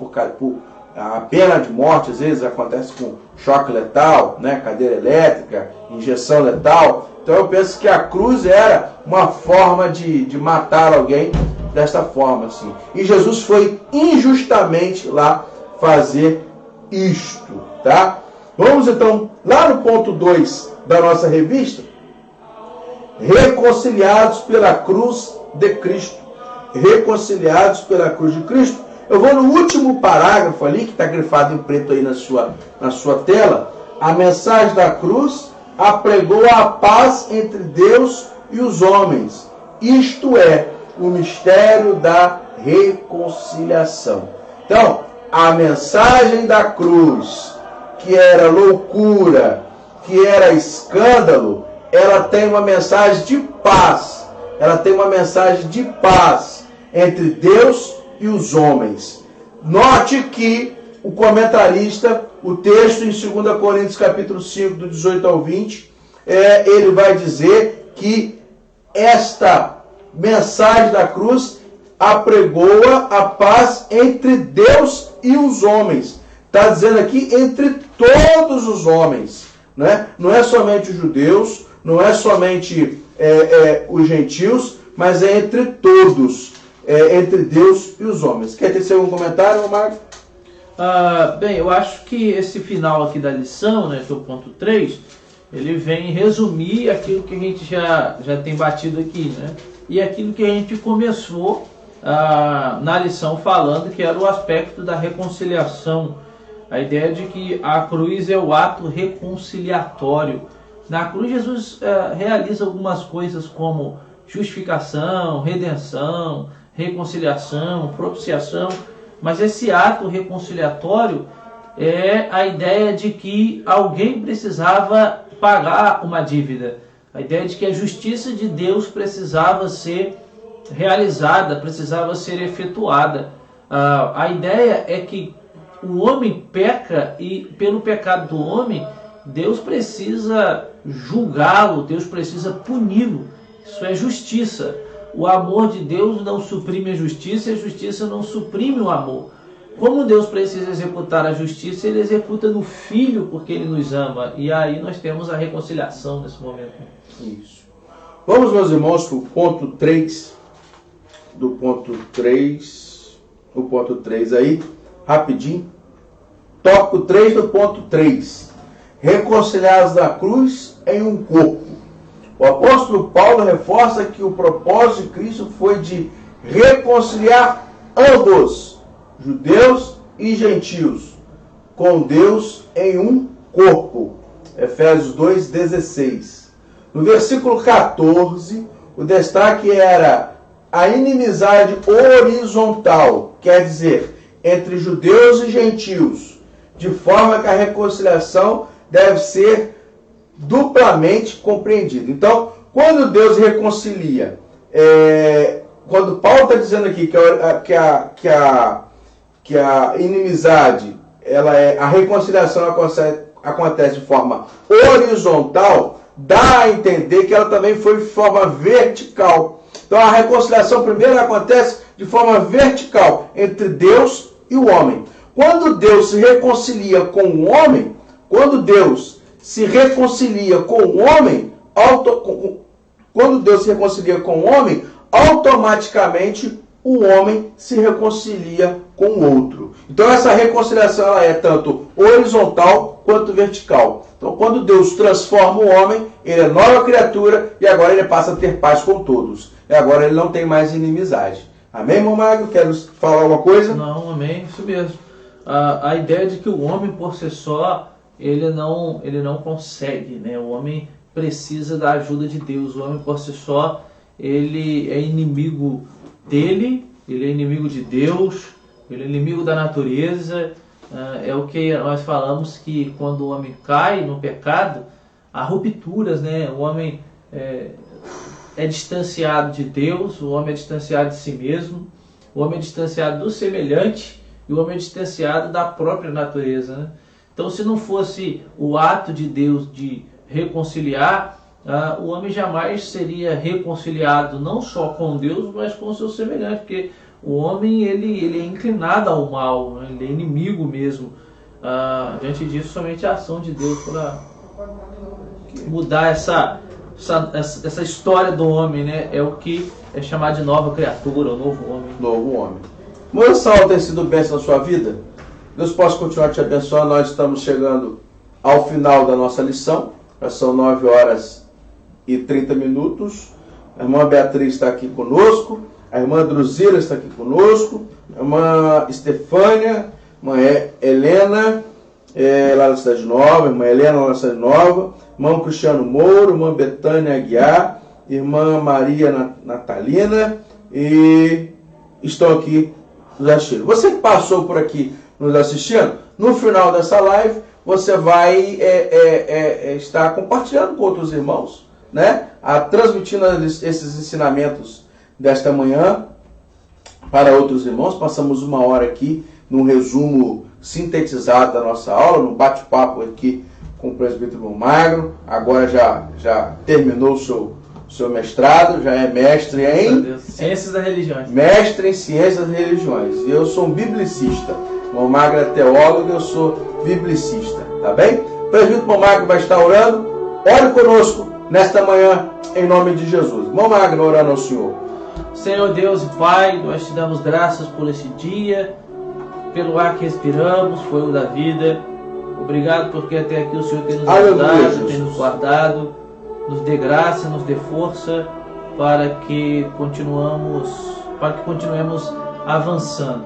a pena de morte, às vezes acontece com choque letal, né? Cadeira elétrica, injeção letal. Então eu penso que a cruz era uma forma de matar alguém desta forma. Assim. E Jesus foi injustamente lá fazer isto. Tá? Vamos então lá no ponto 2 da nossa revista. Reconciliados pela cruz de Cristo. Reconciliados pela cruz de Cristo. Eu vou no último parágrafo ali, que está grifado em preto aí na sua tela. A mensagem da cruz apregou a paz entre Deus e os homens. Isto é, o mistério da reconciliação. Então, a mensagem da cruz, que era loucura, que era escândalo, ela tem uma mensagem de paz. Ela tem uma mensagem de paz entre Deus e os homens. Note que o comentarista, o texto em 2 Coríntios capítulo 5, do 18 ao 20, ele vai dizer que esta mensagem da cruz apregoa a paz entre Deus e os homens. Está dizendo aqui entre todos os homens. Né? Não é somente os judeus, não é somente os gentios, mas é entre todos, entre Deus e os homens. Quer ter algum comentário, Marco? Bem, eu acho que esse final aqui da lição, né, que é o ponto 3, ele vem resumir aquilo que a gente já tem batido aqui, né? E aquilo que a gente começou na lição falando, que era o aspecto da reconciliação. A ideia de que a cruz é o ato reconciliatório. Na cruz, Jesus realiza algumas coisas como justificação, redenção, reconciliação, propiciação, mas esse ato reconciliatório é a ideia de que alguém precisava pagar uma dívida. A ideia de que a justiça de Deus precisava ser realizada, precisava ser efetuada. A ideia é que o homem peca e pelo pecado do homem, Deus precisa julgá-lo, Deus precisa puni-lo. Isso é justiça. O amor de Deus não suprime a justiça não suprime o amor. Como Deus precisa executar a justiça, Ele executa no Filho porque Ele nos ama. E aí nós temos a reconciliação nesse momento. Isso. Vamos, meus irmãos, para o ponto 3. Do ponto 3. O ponto 3 aí, rapidinho. Tópico 3 do ponto 3. Reconciliados na cruz em um corpo. O apóstolo Paulo reforça que o propósito de Cristo foi de reconciliar ambos, judeus e gentios, com Deus em um corpo. Efésios 2,16. No versículo 14, o destaque era a inimizade horizontal, quer dizer, entre judeus e gentios, de forma que a reconciliação deve ser duplamente compreendida. Então, quando Deus reconcilia, quando Paulo está dizendo aqui que a inimizade, a reconciliação acontece de forma horizontal, dá a entender que ela também foi de forma vertical. Então, a reconciliação primeiro acontece de forma vertical entre Deus e o homem. Quando Deus se reconcilia com o homem, automaticamente o homem se reconcilia com o outro. Então essa reconciliação ela é tanto horizontal quanto vertical. Então quando Deus transforma o homem, ele é nova criatura e agora ele passa a ter paz com todos. E agora ele não tem mais inimizade. Amém, irmão Magno? Quer falar alguma coisa? Não, amém, isso mesmo. A ideia de que o homem por si só ele não consegue, né? O homem precisa da ajuda de Deus. O homem por si só ele é inimigo dele, ele é inimigo de Deus, ele é inimigo da natureza. É o que nós falamos, que quando o homem cai no pecado, há rupturas, né? O homem é distanciado de Deus, o homem é distanciado de si mesmo, o homem é distanciado do semelhante e o homem é distanciado da própria natureza, né? Então, se não fosse o ato de Deus de reconciliar, o homem jamais seria reconciliado não só com Deus, mas com o seu semelhante, porque o homem ele é inclinado ao mal, né? Ele é inimigo mesmo. Diante disso, somente a ação de Deus para mudar essa história do homem, né? É o que é chamado de nova criatura, o novo homem. Novo homem. Moçal, tem sido bênção na sua vida? Deus possa continuar te abençoando. Nós estamos chegando ao final da nossa lição. Já são 9h30. A irmã Beatriz está aqui conosco, a irmã Druzila está aqui conosco, a irmã Estefânia, a irmã Helena, lá da Cidade Nova, a irmã Helena lá da Cidade Nova, irmão Cristiano Mouro, irmã Betânia Aguiar, irmã Maria Natalina, e estão aqui nos assistindo. Você que passou por aqui nos assistindo, no final dessa live, você vai estar compartilhando com outros irmãos, né? Transmitindo esses ensinamentos desta manhã para outros irmãos. Passamos 1 hora aqui num resumo sintetizado da nossa aula, num bate-papo aqui com o presbítero Irmão Magno. Agora já terminou o seu mestrado, já é mestre em Ciências das Religiões. Mestre em Ciências das Religiões. E eu sou um biblicista. O Irmão Magno é teólogo, eu sou biblicista, tá bem? O presbítero Irmão Magno vai estar orando. Ore conosco nesta manhã, em nome de Jesus. Irmão Magno, orando ao Senhor. Senhor Deus e Pai, nós te damos graças por esse dia, pelo ar que respiramos, fôlego da vida. Obrigado porque até aqui o Senhor tem nos ajudado, tem nos guardado. Nos dê graça, nos dê força para que continuemos avançando.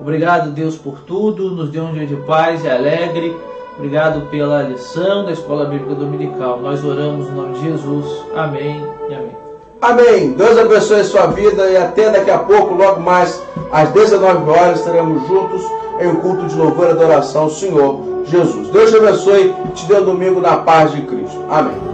Obrigado, Deus, por tudo. Nos dê um dia de paz e alegre. Obrigado pela lição da Escola Bíblica Dominical. Nós oramos no nome de Jesus. Amém e amém. Amém. Deus abençoe a sua vida e até daqui a pouco, logo mais às 19 horas, estaremos juntos em um culto de louvor e adoração ao Senhor Jesus. Deus te abençoe e te dê um domingo na paz de Cristo. Amém.